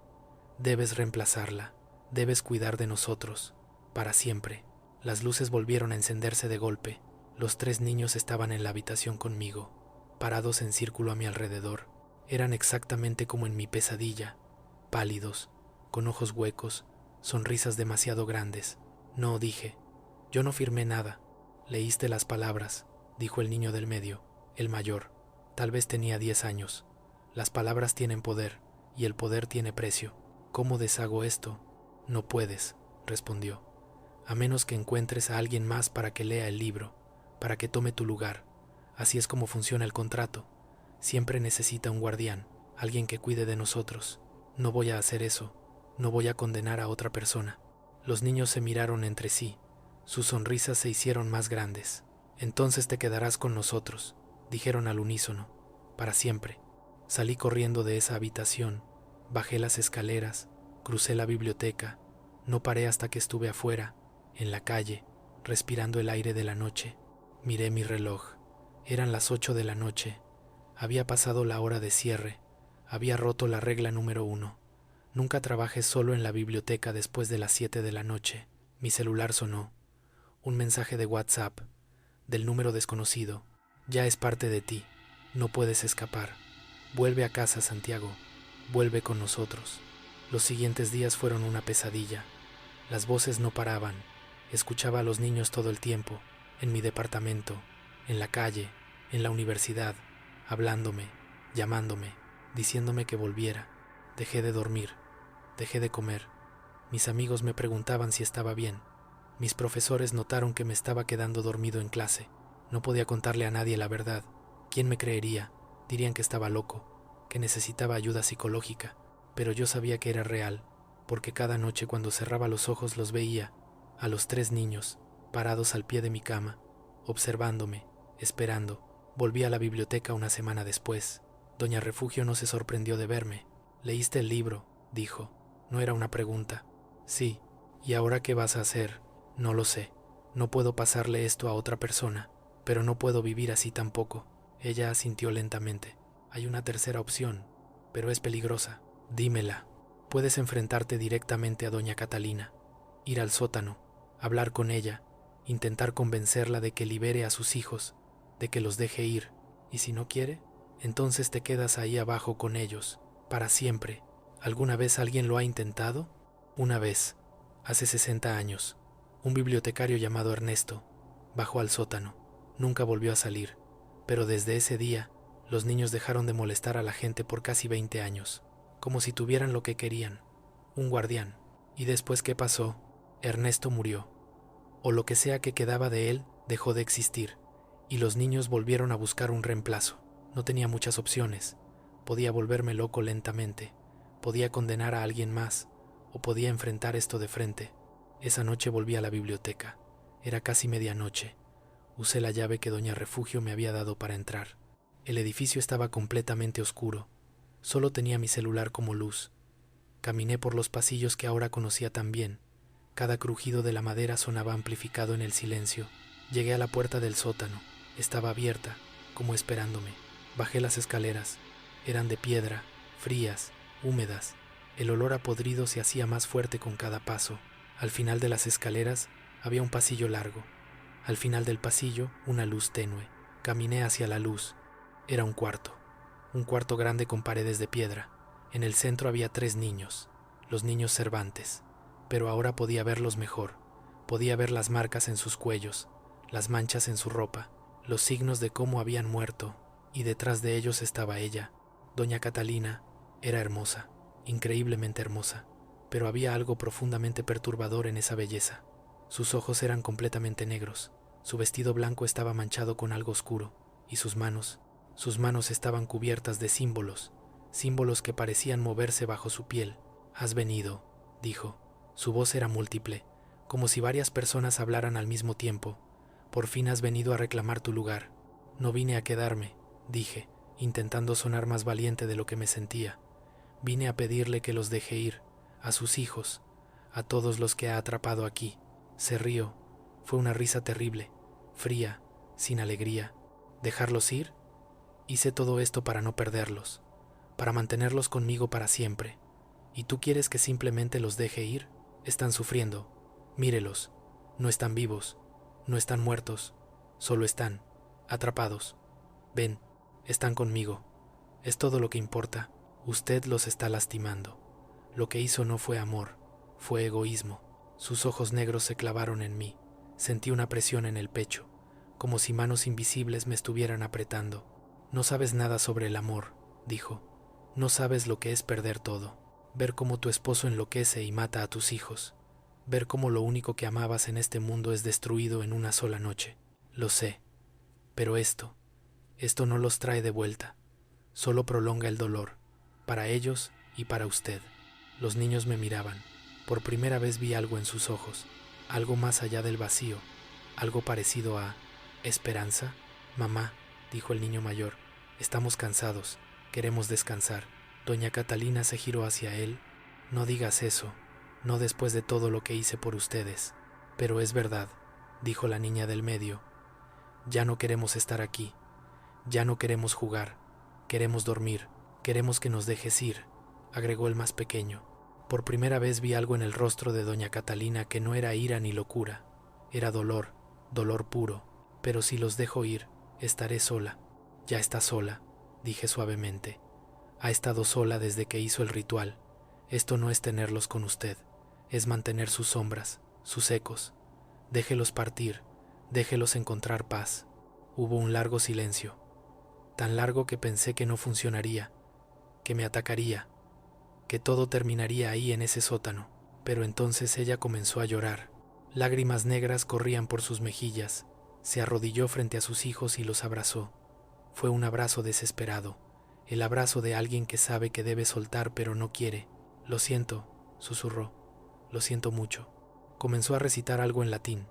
Debes reemplazarla. Debes cuidar de nosotros. Para siempre». Las luces volvieron a encenderse de golpe. Los 3 niños estaban en la habitación conmigo, parados en círculo a mi alrededor. Eran exactamente como en mi pesadilla, pálidos, con ojos huecos, sonrisas demasiado grandes. «No», dije. «Yo no firmé nada». «Leíste las palabras», dijo el niño del medio, el mayor. Tal vez tenía 10 años. «Las palabras tienen poder, y el poder tiene precio. ¿Cómo deshago esto?» «No puedes», respondió, «a menos que encuentres a alguien más para que lea el libro, para que tome tu lugar. Así es como funciona el contrato. Siempre necesita un guardián, alguien que cuide de nosotros. No voy a hacer eso. No voy a condenar a otra persona». Los niños se miraron entre sí. Sus sonrisas se hicieron más grandes. «Entonces te quedarás con nosotros», dijeron al unísono. «Para siempre». Salí corriendo de esa habitación. Bajé las escaleras. Crucé la biblioteca. No paré hasta que estuve afuera, en la calle, respirando el aire de la noche. Miré mi reloj. Eran las 8 de la noche. Había pasado la hora de cierre. Había roto la regla número 1. Nunca trabajes solo en la biblioteca después de las 7 de la noche. Mi celular sonó. Un mensaje de WhatsApp, del número desconocido. «Ya es parte de ti. No puedes escapar. Vuelve a casa, Santiago. Vuelve con nosotros». Los siguientes días fueron una pesadilla. Las voces no paraban. Escuchaba a los niños todo el tiempo, en mi departamento, en la calle, en la universidad, hablándome, llamándome, diciéndome que volviera. Dejé de dormir, dejé de comer. Mis amigos me preguntaban si estaba bien. Mis profesores notaron que me estaba quedando dormido en clase. No podía contarle a nadie la verdad. ¿Quién me creería? Dirían que estaba loco, que necesitaba ayuda psicológica. Pero yo sabía que era real, porque cada noche cuando cerraba los ojos los veía, a los 3 niños, parados al pie de mi cama, observándome, esperando. Volví a la biblioteca una semana después. Doña Refugio no se sorprendió de verme. «¿Leíste el libro?», dijo. No era una pregunta. «Sí». «¿Y ahora qué vas a hacer?». «No lo sé. No puedo pasarle esto a otra persona, pero no puedo vivir así tampoco. Ella asintió lentamente. Hay una tercera opción, pero es peligrosa. Dímela. Puedes enfrentarte directamente a doña Catalina, ir al sótano, hablar con ella, intentar convencerla de que libere a sus hijos, de que los deje ir, y si no quiere, entonces te quedas ahí abajo con ellos, para siempre. ¿Alguna vez alguien lo ha intentado? Una vez, hace 60 años, un bibliotecario llamado Ernesto bajó al sótano. Nunca volvió a salir, pero desde ese día, los niños dejaron de molestar a la gente por casi 20 años, como si tuvieran lo que querían, un guardián. ¿Y después qué pasó? Ernesto murió, o lo que sea que quedaba de él dejó de existir, y los niños volvieron a buscar un reemplazo. No tenía muchas opciones. Podía volverme loco lentamente, podía condenar a alguien más, o podía enfrentar esto de frente. Esa noche volví a la biblioteca. Era casi medianoche. Usé la llave que doña Refugio me había dado para entrar. El edificio estaba completamente oscuro. Solo tenía mi celular como luz. Caminé por los pasillos que ahora conocía tan bien. Cada crujido de la madera sonaba amplificado en el silencio. Llegué a la puerta del sótano. Estaba abierta, como esperándome. Bajé las escaleras. Eran de piedra, frías, húmedas. El olor a podrido se hacía más fuerte con cada paso. Al final de las escaleras había un pasillo largo. Al final del pasillo, una luz tenue. Caminé hacia la luz. Era un cuarto grande con paredes de piedra. En el centro había 3 niños, los niños Cervantes, pero ahora podía verlos mejor. Podía ver las marcas en sus cuellos, las manchas en su ropa, los signos de cómo habían muerto, y detrás de ellos estaba ella. Doña Catalina era hermosa, increíblemente hermosa, pero había algo profundamente perturbador en esa belleza. Sus ojos eran completamente negros, su vestido blanco estaba manchado con algo oscuro, y sus manos estaban cubiertas de símbolos que parecían moverse bajo su piel. «Has venido», dijo. Su voz era múltiple, como si varias personas hablaran al mismo tiempo. «Por fin has venido a reclamar tu lugar». «No vine a quedarme», dije, intentando sonar más valiente de lo que me sentía. «Vine a pedirle que los deje ir, a sus hijos, a todos los que ha atrapado aquí». Se rió. Fue una risa terrible, fría, sin alegría. ¿Dejarlos ir? Hice todo esto para no perderlos, para mantenerlos conmigo para siempre. ¿Y tú quieres que simplemente los deje ir? Están sufriendo. Mírelos. No están vivos. No están muertos. Solo están atrapados. Ven, están conmigo. Es todo lo que importa. Usted los está lastimando. Lo que hizo no fue amor, fue egoísmo. Sus ojos negros se clavaron en mí. Sentí una presión en el pecho, como si manos invisibles me estuvieran apretando. «No sabes nada sobre el amor», dijo. «No sabes lo que es perder todo. Ver cómo tu esposo enloquece y mata a tus hijos. Ver cómo lo único que amabas en este mundo es destruido en una sola noche. Lo sé. Pero esto no los trae de vuelta. Solo prolonga el dolor, para ellos y para usted». Los niños me miraban. Por primera vez vi algo en sus ojos, algo más allá del vacío, algo parecido a esperanza. «Mamá», dijo el niño mayor, «estamos cansados, queremos descansar». Doña Catalina se giró hacia él. «No digas eso, no después de todo lo que hice por ustedes». «Pero es verdad», dijo la niña del medio. «Ya no queremos estar aquí, ya no queremos jugar, queremos dormir, queremos que nos dejes ir», agregó el más pequeño. Por primera vez vi algo en el rostro de doña Catalina que no era ira ni locura, era dolor, dolor puro. «Pero si los dejo ir, estaré sola». «Ya está sola», dije suavemente. «Ha estado sola desde que hizo el ritual. Esto no es tenerlos con usted, es mantener sus sombras, sus ecos. Déjelos partir, déjelos encontrar paz». Hubo un largo silencio, tan largo que pensé que no funcionaría, que me atacaría, que todo terminaría ahí en ese sótano. Pero entonces ella comenzó a llorar. Lágrimas negras corrían por sus mejillas. Se arrodilló frente a sus hijos y los abrazó. Fue un abrazo desesperado, el abrazo de alguien que sabe que debe soltar pero no quiere. «Lo siento», susurró. «Lo siento mucho». Comenzó a recitar algo en latín,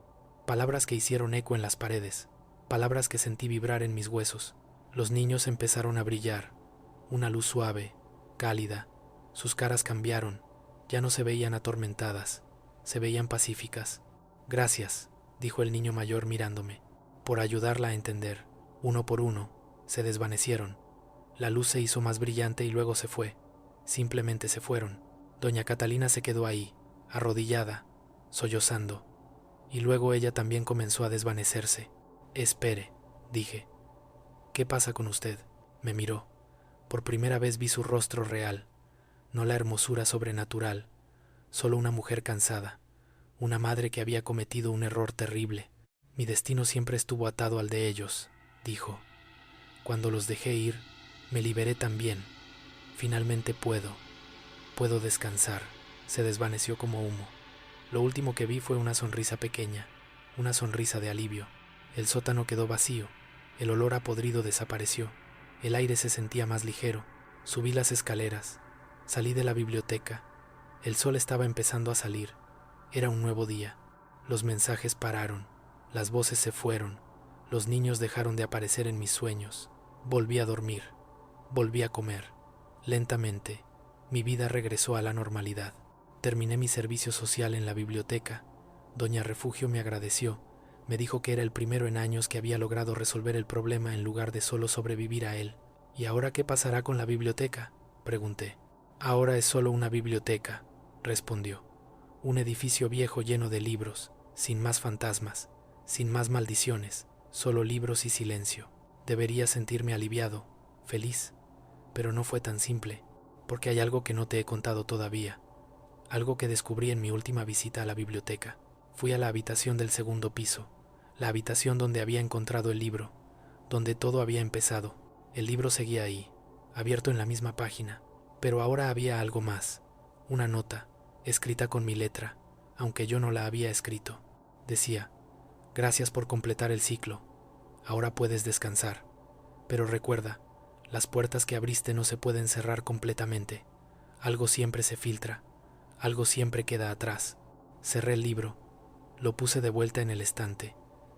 palabras que hicieron eco en las paredes, palabras que sentí vibrar en mis huesos. Los niños empezaron a brillar, una luz suave, cálida. Sus caras cambiaron, ya no se veían atormentadas, se veían pacíficas. «Gracias», dijo el niño mayor mirándome, «por ayudarla a entender. Uno por uno, se desvanecieron. La luz se hizo más brillante y luego se fue. Simplemente se fueron. Doña Catalina se quedó ahí, arrodillada, sollozando. Y luego ella también comenzó a desvanecerse. «Espere», dije. «¿Qué pasa con usted?». Me miró. Por primera vez vi su rostro real, no la hermosura sobrenatural, solo una mujer cansada, una madre que había cometido un error terrible. «Mi destino siempre estuvo atado al de ellos», dijo. «Cuando los dejé ir, me liberé también. Finalmente puedo descansar». Se desvaneció como humo. Lo último que vi fue una sonrisa pequeña, una sonrisa de alivio. El sótano quedó vacío, el olor a podrido desapareció, el aire se sentía más ligero. Subí las escaleras, salí de la biblioteca. El sol estaba empezando a salir. Era un nuevo día. Los mensajes pararon, las voces se fueron, los niños dejaron de aparecer en mis sueños. Volví a dormir, volví a comer. Lentamente, mi vida regresó a la normalidad. Terminé mi servicio social en la biblioteca. Doña Refugio me agradeció. Me dijo que era el primero en años que había logrado resolver el problema en lugar de solo sobrevivir a él. «¿Y ahora qué pasará con la biblioteca?», pregunté. «Ahora es solo una biblioteca», respondió. «Un edificio viejo lleno de libros, sin más fantasmas, sin más maldiciones, solo libros y silencio». Debería sentirme aliviado, feliz, pero no fue tan simple, porque hay algo que no te he contado todavía. Algo que descubrí en mi última visita a la biblioteca. Fui a la habitación del segundo piso, la habitación donde había encontrado el libro, donde todo había empezado. El libro seguía ahí, abierto en la misma página, pero ahora había algo más, una nota, escrita con mi letra, aunque yo no la había escrito. Decía: «Gracias por completar el ciclo, ahora puedes descansar, pero recuerda, las puertas que abriste no se pueden cerrar completamente, algo siempre se filtra, algo siempre queda atrás». Cerré el libro, lo puse de vuelta en el estante,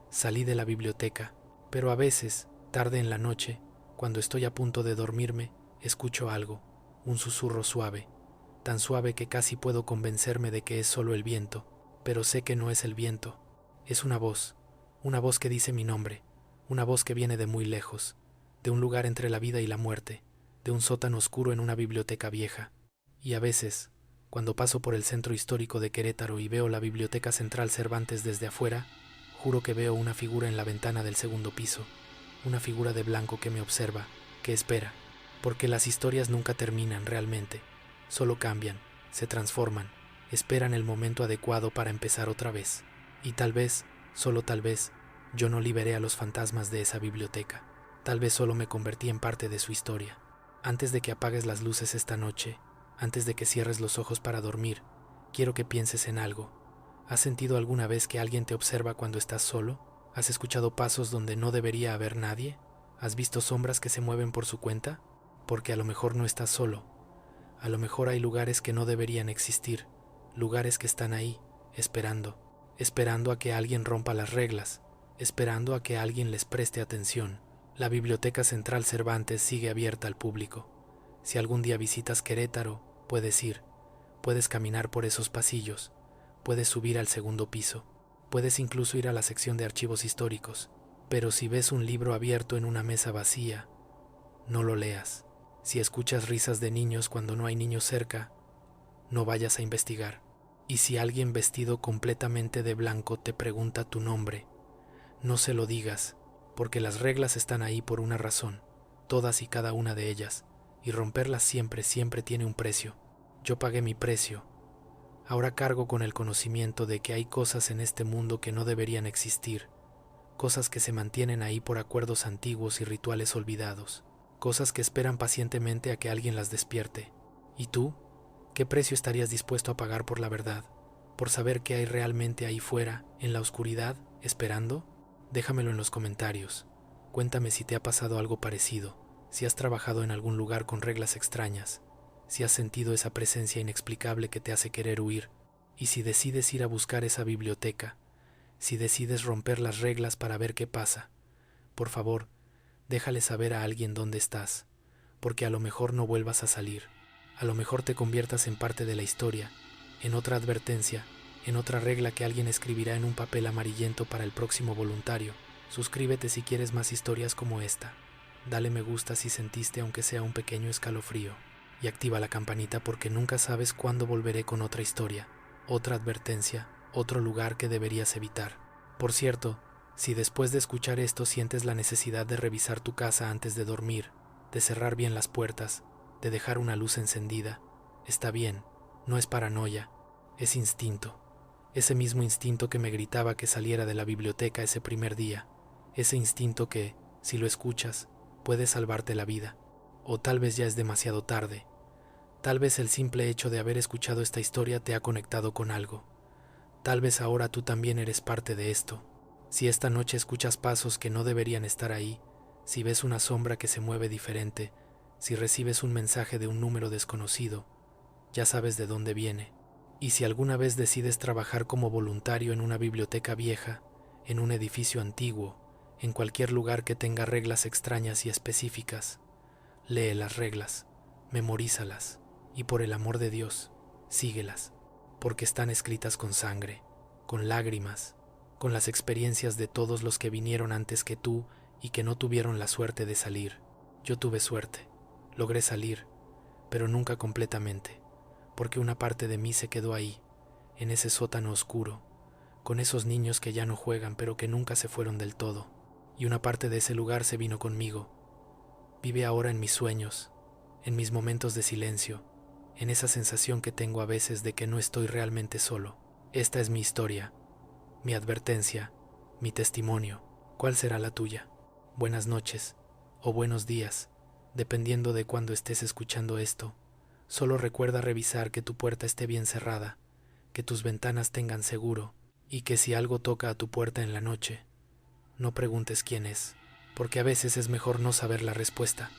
salí de la biblioteca, pero a veces, tarde en la noche, cuando estoy a punto de dormirme, escucho algo, un susurro suave, tan suave que casi puedo convencerme de que es solo el viento, pero sé que no es el viento, es una voz que dice mi nombre, una voz que viene de muy lejos, de un lugar entre la vida y la muerte, de un sótano oscuro en una biblioteca vieja. Y a veces, cuando paso por el centro histórico de Querétaro y veo la Biblioteca Central Cervantes desde afuera, juro que veo una figura en la ventana del segundo piso, una figura de blanco que me observa, que espera, porque las historias nunca terminan realmente, solo cambian, se transforman, esperan el momento adecuado para empezar otra vez. Y tal vez, solo tal vez, yo no liberé a los fantasmas de esa biblioteca. Tal vez solo me convertí en parte de su historia. Antes de que apagues las luces esta noche, antes de que cierres los ojos para dormir, quiero que pienses en algo. ¿Has sentido alguna vez que alguien te observa cuando estás solo? ¿Has escuchado pasos donde no debería haber nadie? ¿Has visto sombras que se mueven por su cuenta? Porque a lo mejor no estás solo. A lo mejor hay lugares que no deberían existir, lugares que están ahí, esperando a que alguien rompa las reglas, esperando a que alguien les preste atención. La Biblioteca Central Cervantes sigue abierta al público. Si algún día visitas Querétaro, puedes ir, puedes caminar por esos pasillos, puedes subir al segundo piso, puedes incluso ir a la sección de archivos históricos, pero si ves un libro abierto en una mesa vacía, no lo leas. Si escuchas risas de niños cuando no hay niños cerca, no vayas a investigar. Y si alguien vestido completamente de blanco te pregunta tu nombre, no se lo digas, porque las reglas están ahí por una razón, todas y cada una de ellas, y romperlas siempre tiene un precio. Yo pagué mi precio. Ahora cargo con el conocimiento de que hay cosas en este mundo que no deberían existir, cosas que se mantienen ahí por acuerdos antiguos y rituales olvidados, cosas que esperan pacientemente a que alguien las despierte. ¿Y tú? ¿Qué precio estarías dispuesto a pagar por la verdad? ¿Por saber qué hay realmente ahí fuera, en la oscuridad, esperando? Déjamelo en los comentarios. Cuéntame si te ha pasado algo parecido, si has trabajado en algún lugar con reglas extrañas, si has sentido esa presencia inexplicable que te hace querer huir, y si decides ir a buscar esa biblioteca, si decides romper las reglas para ver qué pasa. Por favor, déjale saber a alguien dónde estás, porque a lo mejor no vuelvas a salir. A lo mejor te conviertas en parte de la historia, en otra advertencia, en otra regla que alguien escribirá en un papel amarillento para el próximo voluntario. Suscríbete si quieres más historias como esta. Dale me gusta si sentiste aunque sea un pequeño escalofrío. Y activa la campanita porque nunca sabes cuándo volveré con otra historia, otra advertencia, otro lugar que deberías evitar. Por cierto, si después de escuchar esto sientes la necesidad de revisar tu casa antes de dormir, de cerrar bien las puertas, de dejar una luz encendida, está bien, no es paranoia, es instinto. Ese mismo instinto que me gritaba que saliera de la biblioteca ese primer día, ese instinto que, si lo escuchas, puede salvarte la vida. O tal vez ya es demasiado tarde. Tal vez el simple hecho de haber escuchado esta historia te ha conectado con algo. Tal vez ahora tú también eres parte de esto. Si esta noche escuchas pasos que no deberían estar ahí, si ves una sombra que se mueve diferente, si recibes un mensaje de un número desconocido, ya sabes de dónde viene. Y si alguna vez decides trabajar como voluntario en una biblioteca vieja, en un edificio antiguo, en cualquier lugar que tenga reglas extrañas y específicas, lee las reglas, memorízalas y por el amor de Dios, síguelas, porque están escritas con sangre, con lágrimas, con las experiencias de todos los que vinieron antes que tú y que no tuvieron la suerte de salir. Yo tuve suerte, logré salir, pero nunca completamente, porque una parte de mí se quedó ahí, en ese sótano oscuro, con esos niños que ya no juegan pero que nunca se fueron del todo, y una parte de ese lugar se vino conmigo. Vive ahora en mis sueños, en mis momentos de silencio, en esa sensación que tengo a veces de que no estoy realmente solo. Esta es mi historia, mi advertencia, mi testimonio. ¿Cuál será la tuya? Buenas noches o buenos días, dependiendo de cuándo estés escuchando esto. Solo recuerda revisar que tu puerta esté bien cerrada, que tus ventanas tengan seguro y que si algo toca a tu puerta en la noche, no preguntes quién es, porque a veces es mejor no saber la respuesta.